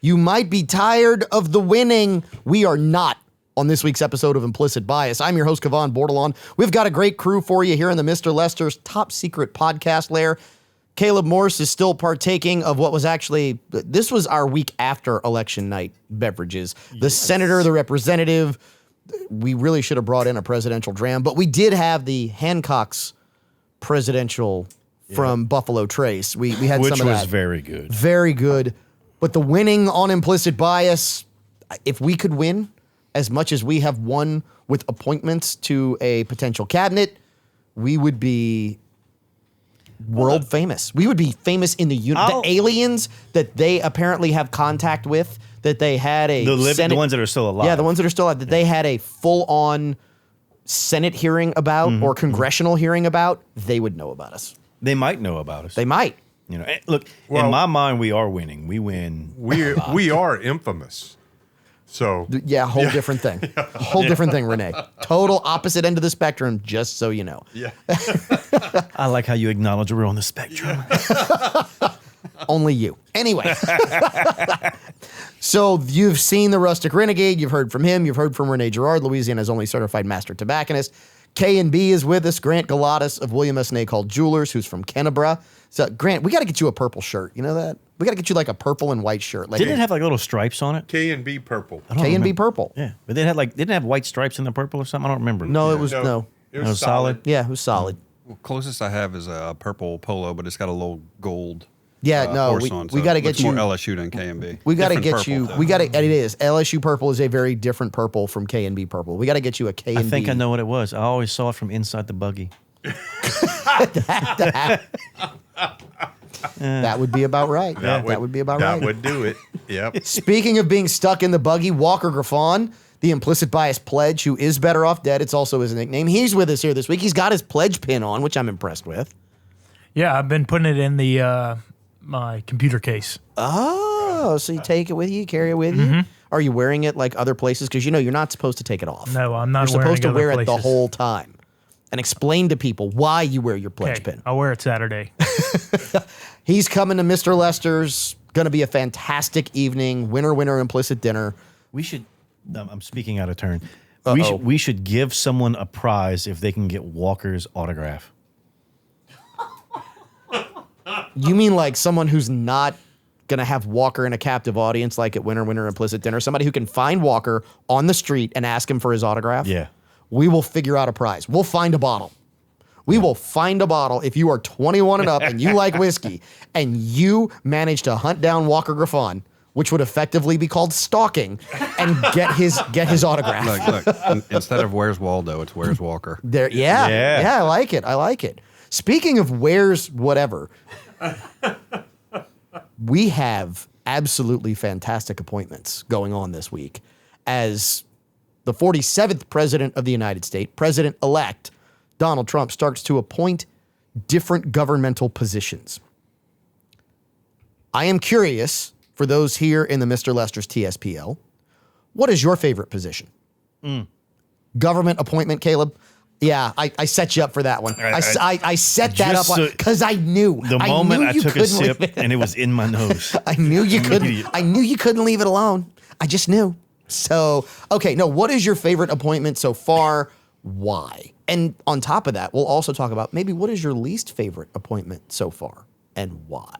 You might be tired of the winning. We are not on this week's episode of Implicit Bias. I'm your host, Kevon Bordelon. We've got a great crew for you here in the Mr. Lester's top secret podcast lair. Caleb Morse is still partaking of what was actually, this was our week after election night beverages. The senator, the representative, we really should have brought in a presidential dram, but we did have the Hancock's presidential from Buffalo Trace. We had Which some of that. was very good. Very good. But the winning on Implicit Bias, if we could win as much as we have won with appointments to a potential cabinet, we would be world famous. We would be famous in the aliens that they apparently have contact with, that they had a the ones that are still alive. Yeah, the ones that are still alive, that they had a full-on Senate hearing about or congressional hearing about, they would know about us. They might know about us. They might. You know, look, in my mind, we are winning. We win. We are infamous. So Yeah, whole different thing. Whole different thing, Renee. Total opposite end of the spectrum, just so you know. yeah, I like how you acknowledge we're on the spectrum. Only you. Anyway. So you've seen the Rustic Renegade. You've heard from him. You've heard from Renee Girard, Louisiana's only certified master tobacconist. K&B is with us. Grant Galatas of William S. Nacall Jewelers, who's from Kennebra. So, Grant, we got to get you a purple shirt. You know that? We got to get you like a purple and white shirt. Like Didn't it have like little stripes on it? K&B purple. K&B purple. Yeah, but they had didn't it have white stripes in the purple or something? I don't remember. No, it was No, no. It was was solid. Yeah, it was solid. Well, closest I have is a purple polo, but it's got a little gold. Yeah, no, horse we on, got to it get looks you. more LSU than K&B. We got to Different get you. purple, We though. got to. And it is LSU purple is a very different purple from K&B purple. We got to get you a K&B. I think I know what it was. I always saw it from inside the buggy. That would be about right. That would be about right. That would do it. Yep. Speaking of being stuck in the buggy, Walker Griffon, the Implicit Bias pledge, who is better off dead. It's also his nickname. He's with us here this week. He's got his pledge pin on, which I'm impressed with. Yeah, I've been putting it in the my computer case. Oh, so you take it with you, carry it with you? Are you wearing it like other places? Because you're not supposed to take it off. No, I'm not You're wearing supposed to other wear it the places. whole time. And explain to people why you wear your pledge Okay, pin. I'll wear it Saturday. He's coming to Mr. Lester's. Going to be a fantastic evening. Winner, implicit dinner. We should. I'm speaking out of turn. Uh-oh. We should give someone a prize if they can get Walker's autograph. You mean like someone who's not going to have Walker in a captive audience like at Winner, implicit dinner? Somebody who can find Walker on the street and ask him for his autograph? Yeah. We will figure out a prize. We'll find a bottle. We will find a bottle if you are 21 and up and you like whiskey and you manage to hunt down Walker Griffon, which would effectively be called stalking, and get his autograph. Look, instead of Where's Waldo, it's Where's Walker. There, yeah, Yeah. I like it. I like it. Speaking of where's whatever, we have absolutely fantastic appointments going on this week as the 47th president of the United States, President-elect Donald Trump, starts to appoint different governmental positions. I am curious, for those here in the Mr. Lester's TSPL, what is your favorite position? Government appointment, Caleb? Yeah, I set you up for that one. I set that up Just so- because I knew. The moment I took a couldn't sip leave it. and it was in my nose. I knew you couldn't. Immediate. I knew you couldn't leave it alone. I just knew. So, okay, no, what is your favorite appointment so far? Why? And on top of that, we'll also talk about maybe what is your least favorite appointment so far and why.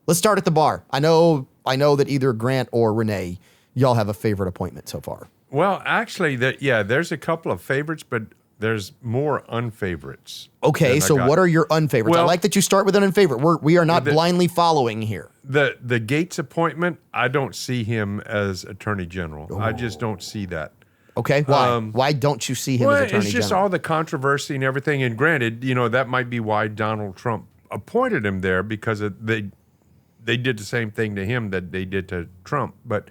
Let's start at the bar. I know that either Grant or Renee, y'all have a favorite appointment so far. Well, actually, there's a couple of favorites, but there's more unfavorites. Okay, so what are your unfavorites? I Well- like that you start with an unfavorite. We are not blindly following here. The Gates appointment? I don't see him as Attorney General. I just don't see that. Okay, why? Why don't you see him as Attorney it's just General? all the controversy and everything. And granted, that might be why Donald Trump appointed him there, because they did the same thing to him that they did to Trump. But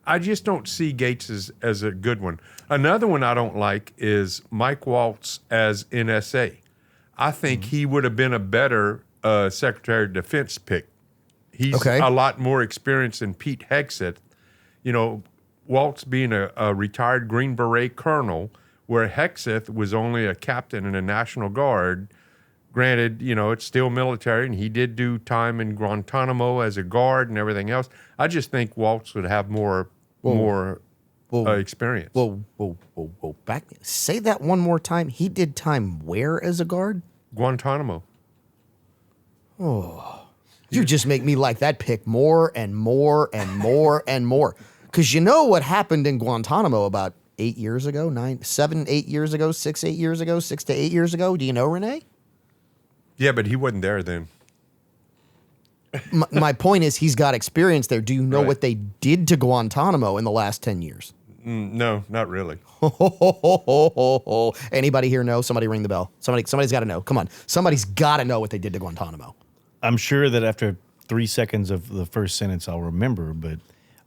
I just don't see Gates as a good one. Another one I don't like is Mike Waltz as NSA. I think he would have been a better Secretary of Defense pick. He's Okay. a lot more experienced than Pete Hegseth. Waltz being a retired Green Beret colonel, where Hegseth was only a captain in the National Guard. Granted, it's still military, and he did do time in Guantanamo as a guard and everything else. I just think Waltz would have more experience. Whoa. Say that one more time. He did time where as a guard? Guantanamo. You just make me like that pick more and more and more and more. Because you know what happened in Guantanamo about 8 years ago, 8 years ago, 6 to 8 years ago? Do you know, Renee? Yeah, but he wasn't there then. My point is he's got experience there. Do you know Right. what they did to Guantanamo in the last 10 years? No, not really. Anybody here know? Somebody ring the bell. Somebody's got to know. Come on. Somebody's got to know what they did to Guantanamo. I'm sure that after 3 seconds of the first sentence, I'll remember, but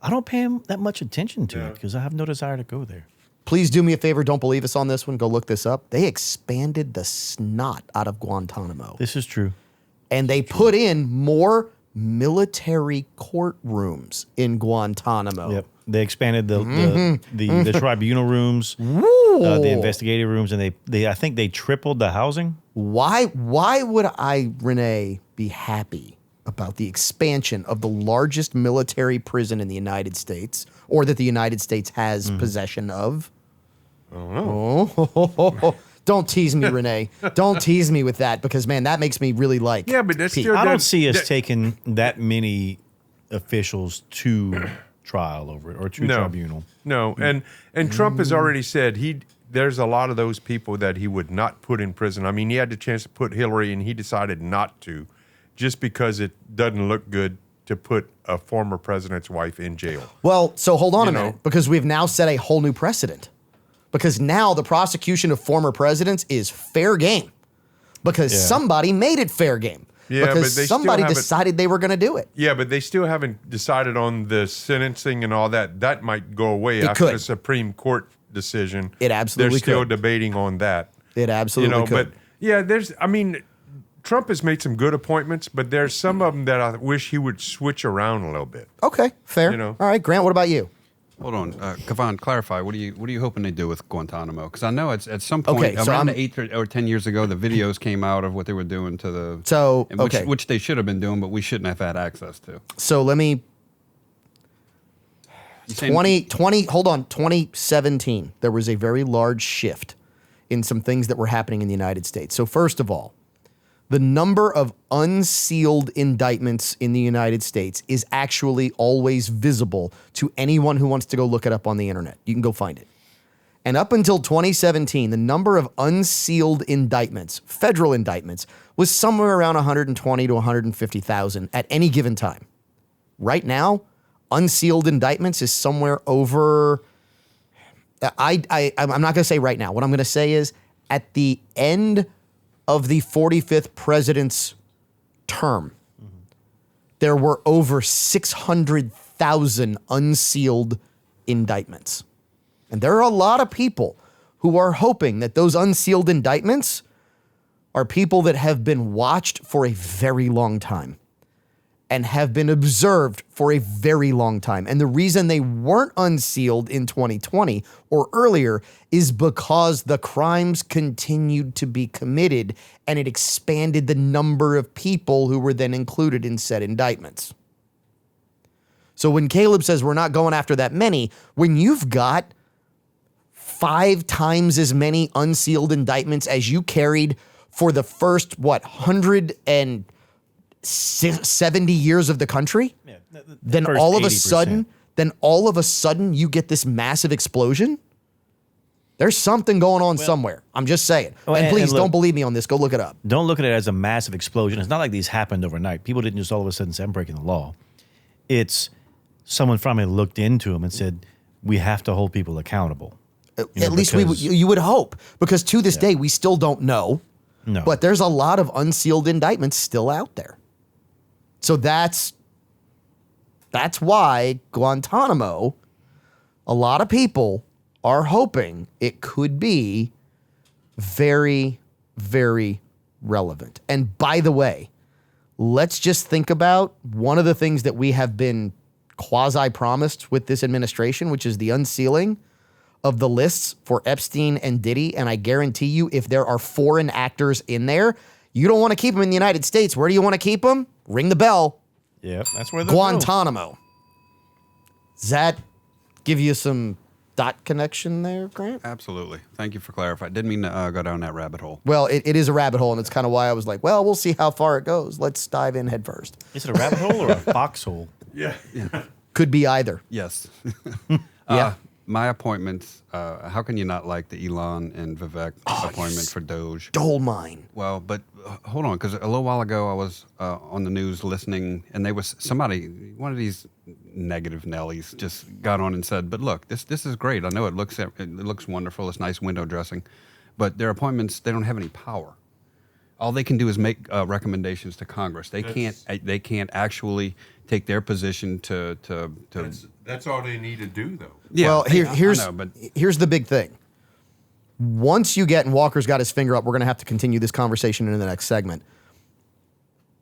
I don't pay that much attention to it because I have no desire to go there. Please do me a favor. Don't believe us on this one. Go look this up. They expanded the snot out of Guantanamo. This is true. And they put in more military courtrooms in Guantanamo. Yep. They expanded the tribunal rooms, the investigative rooms, and I think they tripled the housing. Why would I, Renee, be happy about the expansion of the largest military prison in the United States, or that the United States has possession of? I don't know. Oh, don't tease me, Renee. Don't tease me with that, because man, that makes me really like. Yeah, but that's Pete. still. I don't that- see us that- taking that many officials to trial over it or to tribunal. No, and Trump has already said there's a lot of those people that he would not put in prison. I mean, he had the chance to put Hillary, and he decided not to, just because it doesn't look good to put a former president's wife in jail. Well, so hold on a You know. minute, because we've now set a whole new precedent. Because now the prosecution of former presidents is fair game. Because somebody made it fair game. Yeah, because but they still somebody haven't- decided they were going to do it. Yeah, but they still haven't decided on the sentencing and all that. That might go away It after could. the Supreme Court decision. It absolutely They're still could. debating on that. It absolutely could. But yeah, Trump has made some good appointments, but there's some of them that I wish he would switch around a little bit. Okay, fair. You know. All right, Grant, what about you? Hold on, Kavan, clarify. What are you hoping they do with Guantanamo? Because I know it's at some point Okay, so around I'm- 8 or 10 years ago, the videos came out of what they were doing to the So, and which, okay. which they should have been doing, but we shouldn't have had access to. So let me You saying- 2017, there was a very large shift in some things that were happening in the United States. So first of all, the number of unsealed indictments in the United States is actually always visible to anyone who wants to go look it up on the internet. You can go find it. And up until 2017, the number of unsealed indictments, federal indictments, was somewhere around 120 to 150,000 at any given time. Right now, unsealed indictments is somewhere over. I'm not going to say right now. What I'm going to say is at the end of the 45th president's term, there were over 600,000 unsealed indictments. And there are a lot of people who are hoping that those unsealed indictments are people that have been watched for a very long time and have been observed for a very long time. And the reason they weren't unsealed in 2020 or earlier is because the crimes continued to be committed and it expanded the number of people who were then included in said indictments. So when Caleb says we're not going after that many, when you've got 5 times as many unsealed indictments as you carried for the first, 170 years of the country, then first all of a 80%. sudden you get this massive explosion. There's something going on somewhere. I'm just saying. Well, and and please look- don't believe me on this. Go look it up. Don't look at it as a massive explosion. It's not like these happened overnight. People didn't just all of a sudden say, I'm breaking the law. It's someone finally looked into them and said, we have to hold people accountable. At least you would hope, because to this day we still don't know. No. But there's a lot of unsealed indictments still out there. So that's why Guantanamo, a lot of people are hoping it could be very, very relevant. And by the way, let's just think about one of the things that we have been quasi-promised with this administration, which is the unsealing of the lists for Epstein and Diddy. And I guarantee you, if there are foreign actors in there, You don't want to keep them in the United States. Where do you want to keep them? Ring the bell. Yep, that's where they're Guantanamo. Does that give you some dot connection there, Grant? Absolutely. Thank you for clarifying. Didn't mean to go down that rabbit hole. Well, it is a rabbit hole, and it's kind of why I was like, well, we'll see how far it goes. Let's dive in head first. Is it a rabbit hole or a foxhole? Yeah. Could be either. Yes. Yeah. My appointments, how can you not like the Elon and Vivek appointment for Doge? Stole mine. Well, but hold on, because a little while ago I was on the news listening, and they was somebody, one of these negative Nellies, just got on and said, "But look, this is great. I know it looks wonderful. It's nice window dressing, but their appointments, they don't have any power. All they can do is make recommendations to Congress. They can't actually take their position to That's all they need to do, though. Yeah, Well, I know, but here's the big thing. Once you get, and Walker's got his finger up, we're going to have to continue this conversation in the next segment.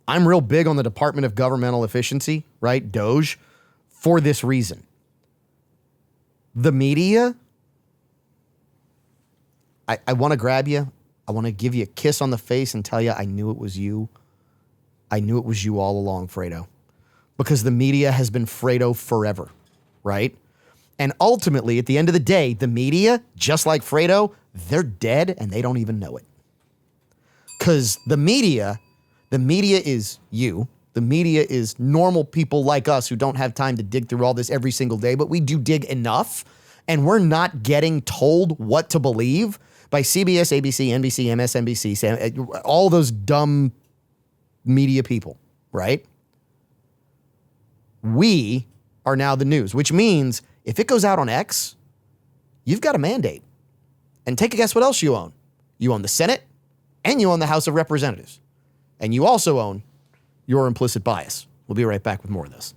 I'm real big on the Department of Governmental Efficiency, right? Doge, for this reason. The media, I want to grab you. I want to give you a kiss on the face and tell you I knew it was you. I knew it was you all along, Fredo. Because the media has been Fredo forever, right? And ultimately, at the end of the day, the media, just like Fredo, they're dead and they don't even know it. Because the media is you. The media is normal people like us who don't have time to dig through all this every single day, but we do dig enough, and we're not getting told what to believe by CBS, ABC, NBC, MSNBC, all those dumb media people, right? We are now the news, which means if it goes out on X, you've got a mandate. And take a guess what else you own. You own the Senate and you own the House of Representatives. And you also own your implicit bias. We'll be right back with more of this.